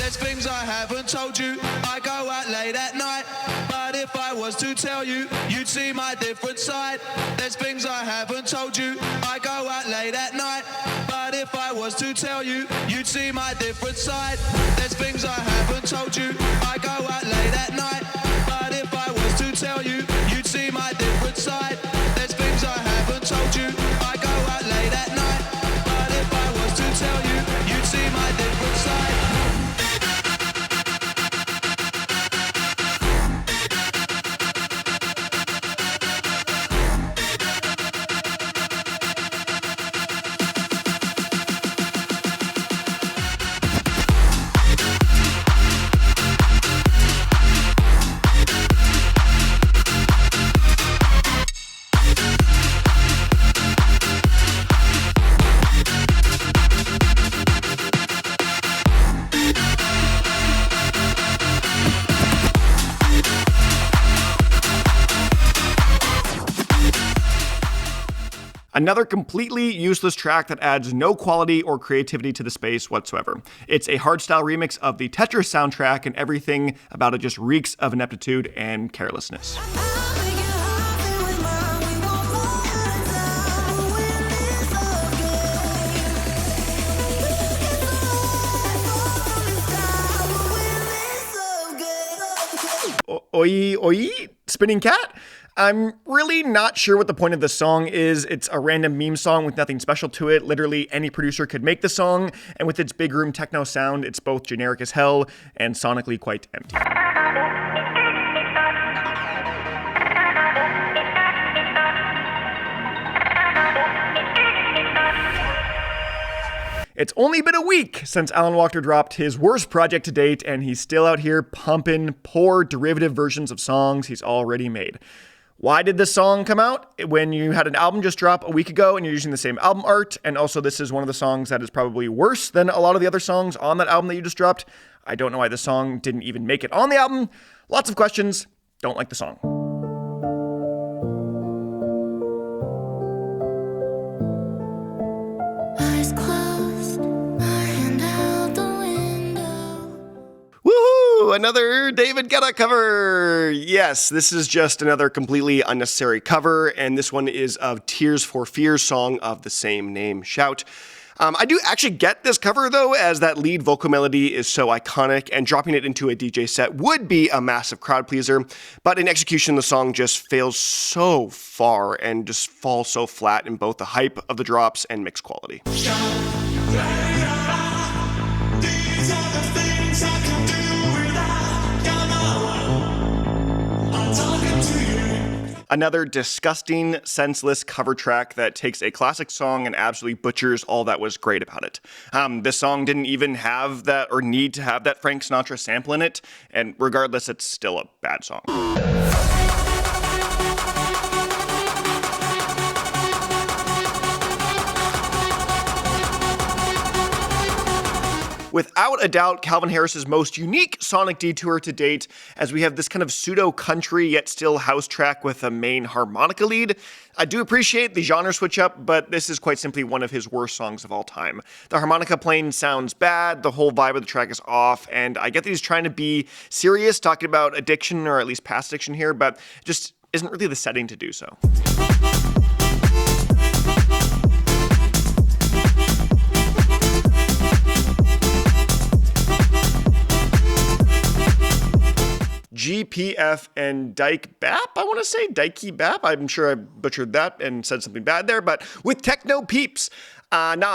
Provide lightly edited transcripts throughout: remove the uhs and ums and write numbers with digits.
There's things I haven't told you. I go out late at night, but if I was to tell you, you'd see my different side. There's things I haven't told you. I go out late at night, but if I was to tell you, you'd see my different side. There's things I haven't told you. I go out late at night, but if I was to tell you, you'd see my different side. There's things I haven't told you. I go out late at night, but if I was to tell you, you'd see my different side. Another completely useless track that adds no quality or creativity to the space whatsoever. It's a hardstyle remix of the Tetris soundtrack, and everything about it just reeks of ineptitude and carelessness. OIIA? Spinning cat? I'm really not sure what the point of the song is. It's a random meme song with nothing special to it. Literally any producer could make the song, and with its big room techno sound, it's both generic as hell and sonically quite empty. It's only been a week since Alan Walker dropped his worst project to date, and he's still out here pumping poor derivative versions of songs he's already made. Why did this song come out when you had an album just drop a week ago and you're using the same album art? And also, this is one of the songs that is probably worse than a lot of the other songs on that album that you just dropped. I don't know why this song didn't even make it on the album. Lots of questions. Don't like the song. Eyes closed, my hand out the window. Woohoo! Another David Guetta cover! Yes, this is just another completely unnecessary cover, and this one is of Tears for Fears' song of the same name, Shout. I do actually get this cover, though, as that lead vocal melody is so iconic, and dropping it into a DJ set would be a massive crowd pleaser, but in execution, the song just fails so far and just falls so flat in both the hype of the drops and mix quality. Another disgusting, senseless cover track that takes a classic song and absolutely butchers all that was great about it. This song didn't even have that or need to have that Frank Sinatra sample in it, and regardless, it's still a bad song. Without a doubt, Calvin Harris's most unique sonic detour to date, as we have this kind of pseudo-country yet still house track with a main harmonica lead. I do appreciate the genre switch up, but this is quite simply one of his worst songs of all time. The harmonica playing sounds bad, the whole vibe of the track is off, and I get that he's trying to be serious, talking about addiction, or at least past addiction here, but just isn't really the setting to do so. GPF and BAAP, I want to say, BAAP. I'm sure I butchered that and said something bad there, but with TECHNO PIEPS.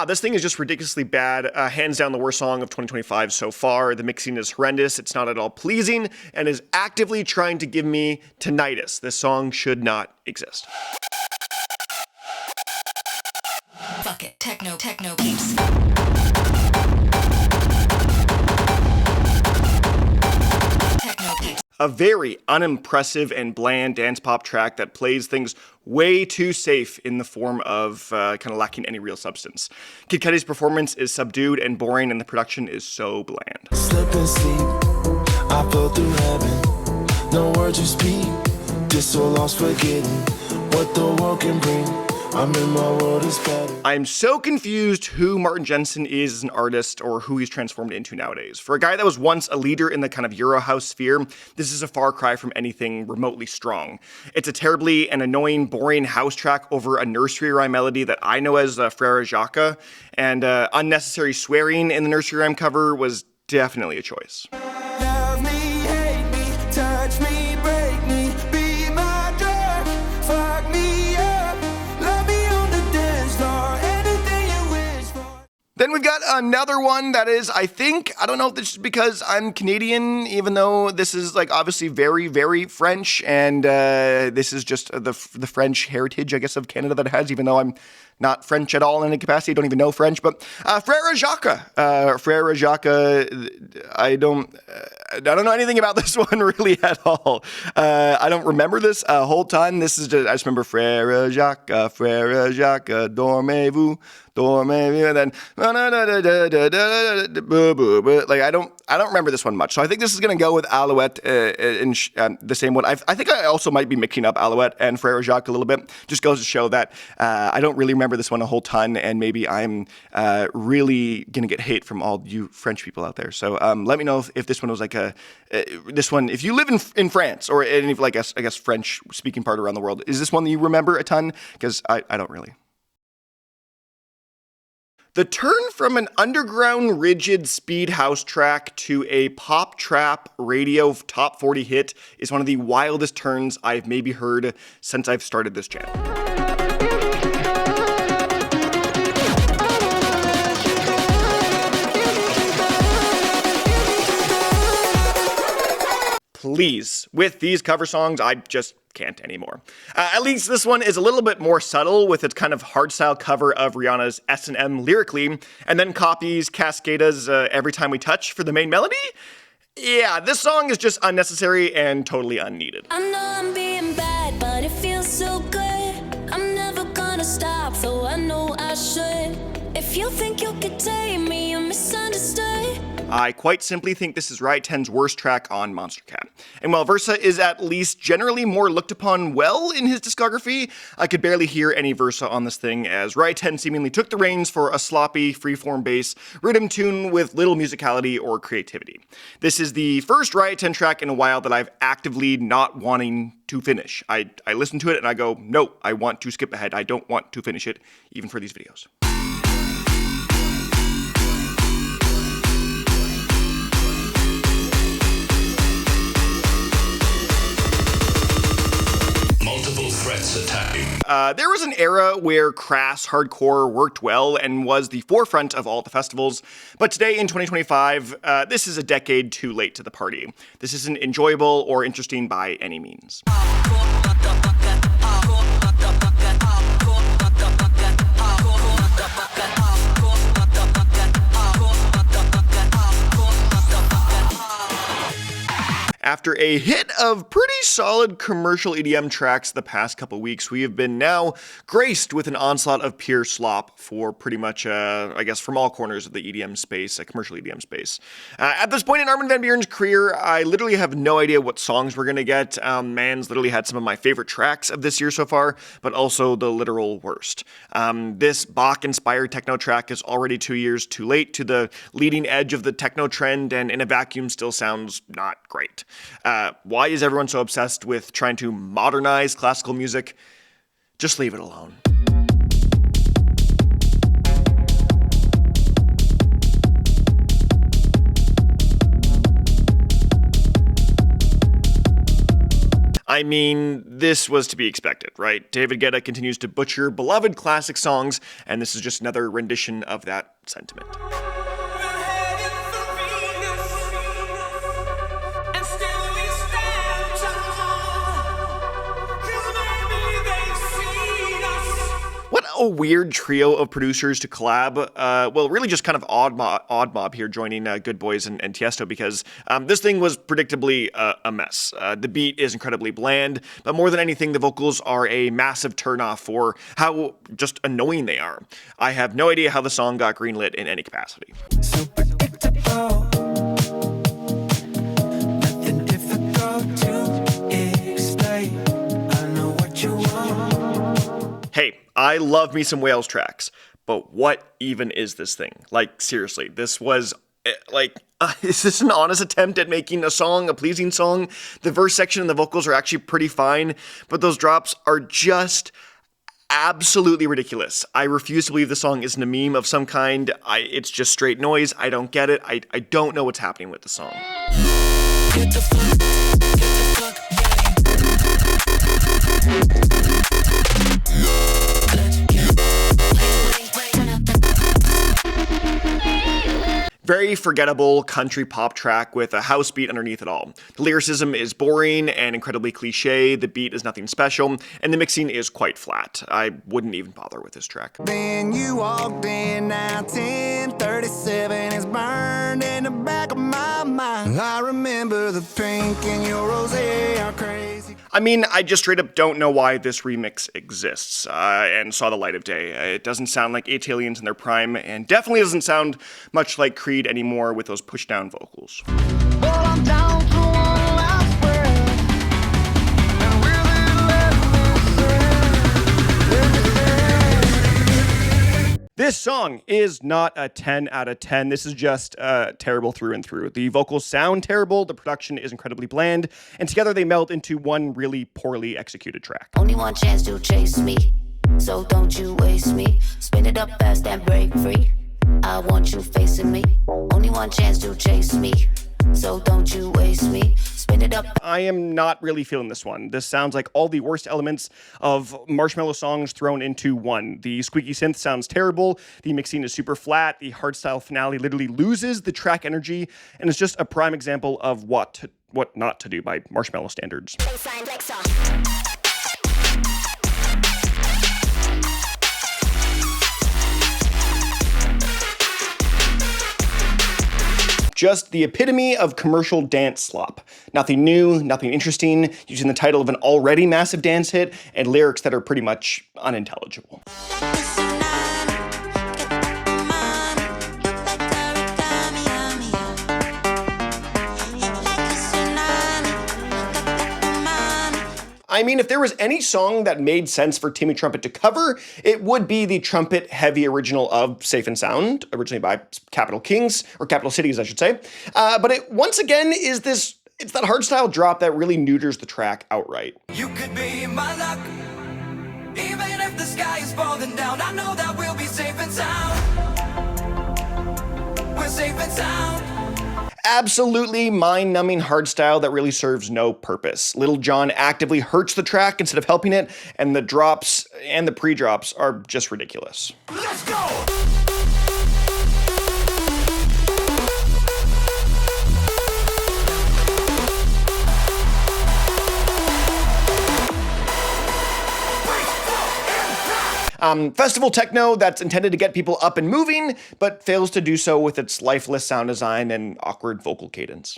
This thing is just ridiculously bad. Hands down the worst song of 2025 so far. The mixing is horrendous. It's not at all pleasing and is actively trying to give me tinnitus. This song should not exist. Fuck it, TECHNO PIEPS. A very unimpressive and bland dance pop track that plays things way too safe in the form of kind of lacking any real substance. Kid Cudi's performance is subdued and boring, and the production is so bland. Slip and sleep, I fell through heaven. No words you speak, just so lost forgetting what the world can bring. I'm in my world is better. I'm so confused who Martin Jensen is as an artist or who he's transformed into nowadays. For a guy that was once a leader in the kind of Eurohouse sphere, this is a far cry from anything remotely strong. It's a terribly and annoying, boring house track over a nursery rhyme melody that I know as Frère Jacques, and unnecessary swearing in the nursery rhyme cover was definitely a choice. Love me, hate me, touch me, break me, be my drug, fuck me up, love me on the dance floor, anything you wish for. Then we've got another one that is, I don't know if this is because I'm Canadian, even though this is like obviously very, very French, and this is just the French heritage, I guess, of Canada that it has, even though I'm not French at all in any capacity. I don't even know French, but Frère Jacques. Frère Jacques, I don't know anything about this one really at all. I don't remember this whole time. This is just, I just remember Frère Jacques, dormez-vous, dormez-vous, and then like I don't remember this one much. So I think this is gonna go with Alouette in the same one. I think I also might be mixing up Alouette and Frère Jacques a little bit. Just goes to show that I don't really remember this one a whole ton, and maybe I'm really gonna get hate from all you French people out there. So let me know if this one was like this one. If you live in France or any like I guess French speaking part around the world, is this one that you remember a ton? Because I don't really. The turn from an underground rigid speed house track to a pop trap radio top 40 hit is one of the wildest turns I've maybe heard since I've started this channel. Please, with these cover songs, I just can't anymore. At least this one is a little bit more subtle with its kind of hardstyle cover of Rihanna's S&M lyrically, and then copies Cascada's Every Time We Touch for the main melody. Yeah, this song is just unnecessary and totally unneeded. I know I'm being bad, but it feels so good. I'm never gonna stop, though I know I should. If you think you could tame me, you're misunderstood. I quite simply think this is Riot 10's worst track on Monster Cat. And while Versa is at least generally more looked upon well in his discography, I could barely hear any Versa on this thing, as Riot 10 seemingly took the reins for a sloppy, freeform bass rhythm tune with little musicality or creativity. This is the first Riot 10 track in a while that I've actively not wanting to finish. I listen to it and I go, no, I want to skip ahead. I don't want to finish it, even for these videos. There was an era where crass hardcore worked well and was the forefront of all the festivals, but today in 2025, this is a decade too late to the party. This isn't enjoyable or interesting by any means. After a hit of pretty solid commercial EDM tracks the past couple weeks, we have been now graced with an onslaught of pure slop for pretty much, I guess, from all corners of the EDM space, commercial EDM space. At this point in Armin van Buuren's career, I literally have no idea what songs we're going to get. Man's literally had some of my favorite tracks of this year so far, but also the literal worst. This Bach-inspired techno track is already 2 years too late to the leading edge of the techno trend, and in a vacuum still sounds not great. Why is everyone so obsessed with trying to modernize classical music? Just leave it alone. I mean, this was to be expected, right? David Guetta continues to butcher beloved classic songs, and this is just another rendition of that sentiment. What a weird trio of producers to collab. Well, really just kind of odd mob here joining Goodboys and Tiësto, because this thing was predictably a mess. The beat is incredibly bland, but more than anything, the vocals are a massive turnoff for how just annoying they are. I have no idea how the song got greenlit in any capacity. So predictable. Nothing difficult to explain. I know what you want. Hey, I love me some Wales tracks, but what even is this thing? Like, seriously, this was, is this an honest attempt at making a song, a pleasing song? The verse section and the vocals are actually pretty fine, but those drops are just absolutely ridiculous. I refuse to believe the song isn't a meme of some kind. It's just straight noise. I don't get it. I don't know what's happening with the song. Get the fuck, Very forgettable country pop track with a house beat underneath it all. The lyricism is boring and incredibly cliche, the beat is nothing special, and the mixing is quite flat. I wouldn't even bother with this track. Then you walked in, now 1037 is burned in the back of my mind. I remember the pink in your rosé are crazy. I mean, I just straight up don't know why this remix exists and saw the light of day. It doesn't sound like Italians in their prime, and definitely doesn't sound much like Creed anymore with those push-down vocals. Well, I'm down to one last breath, and really let me say, This song is not a 10 out of 10. This is just terrible through and through. The vocals sound terrible, the production is incredibly bland, and together they meld into one really poorly executed track. only one chance to chase me, so don't you waste me. Spin it up fast and break free. I want you facing me. Only one chance to chase me, so don't you waste me. Spin it up. I am not really feeling this one. This sounds like all the worst elements of Marshmello songs thrown into one. The squeaky synth sounds terrible, the mixing is super flat, the hardstyle finale literally loses the track energy, and it's just a prime example of what not to do by Marshmello standards. Just the epitome of commercial dance slop. Nothing new, nothing interesting, using the title of an already massive dance hit, and lyrics that are pretty much unintelligible. I mean, if there was any song that made sense for Timmy Trumpet to cover, it would be the trumpet-heavy original of Safe and Sound, originally by Capital Kings, or Capital Cities, I should say. But it, once again, it's that hardstyle drop that really neuters the track outright. You could be my luck, even if the sky is falling down. I know that we'll be safe and sound. We're safe and sound. Absolutely mind-numbing hardstyle that really serves no purpose. Little John actively hurts the track instead of helping it, and the drops and the pre-drops are just ridiculous. Let's go! Festival techno that's intended to get people up and moving, but fails to do so with its lifeless sound design and awkward vocal cadence.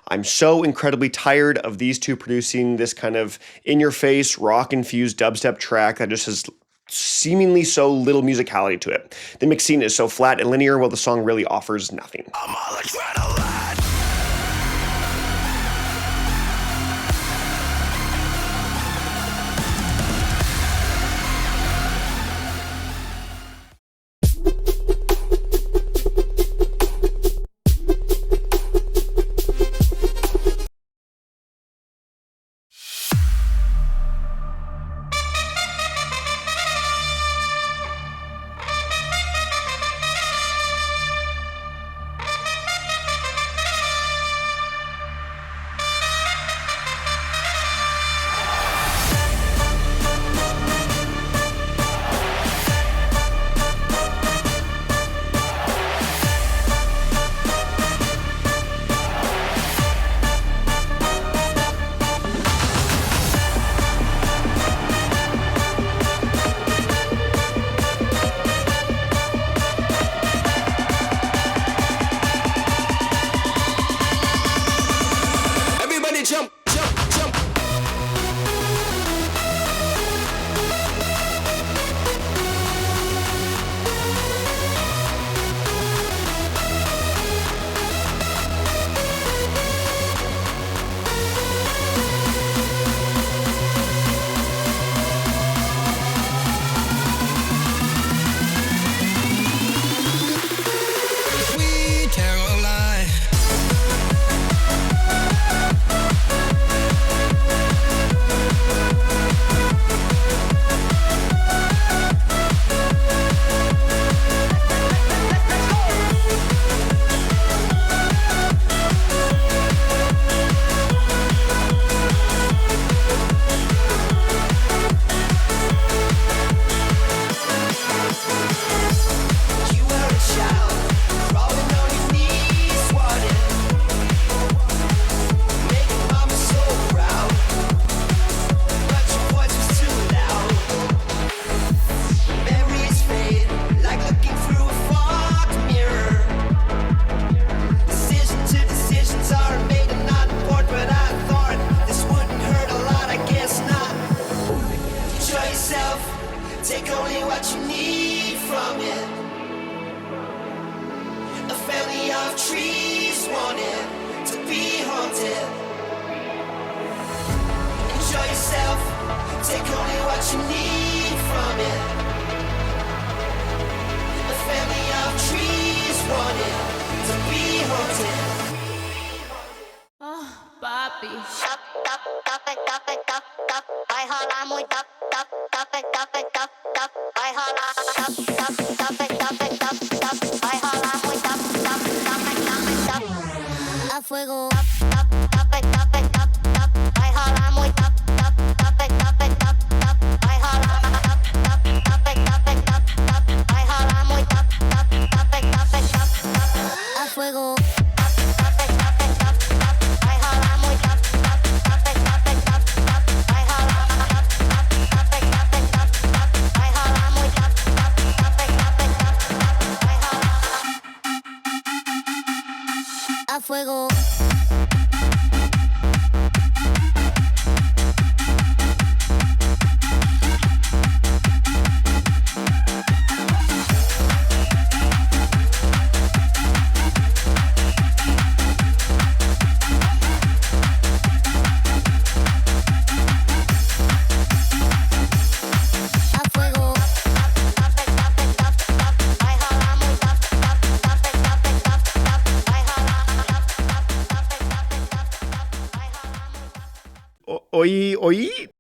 I'm so incredibly tired of these two producing this kind of in-your-face, rock-infused dubstep track that just has seemingly so little musicality to it. The mixing is so flat and linear while the song really offers nothing. I'm all adrenaline. Take only what you need from it. A family of trees wanted to be haunted. Enjoy yourself. Take only what you need from it. A family of trees wanted to be haunted. Oh, papi. Vai rolar muito. Vai rolar. Vai rolar muito. A fuego. Vai rolar muito. Vai rolar. Vai rolar muito. A fuego. A fuego. Oí.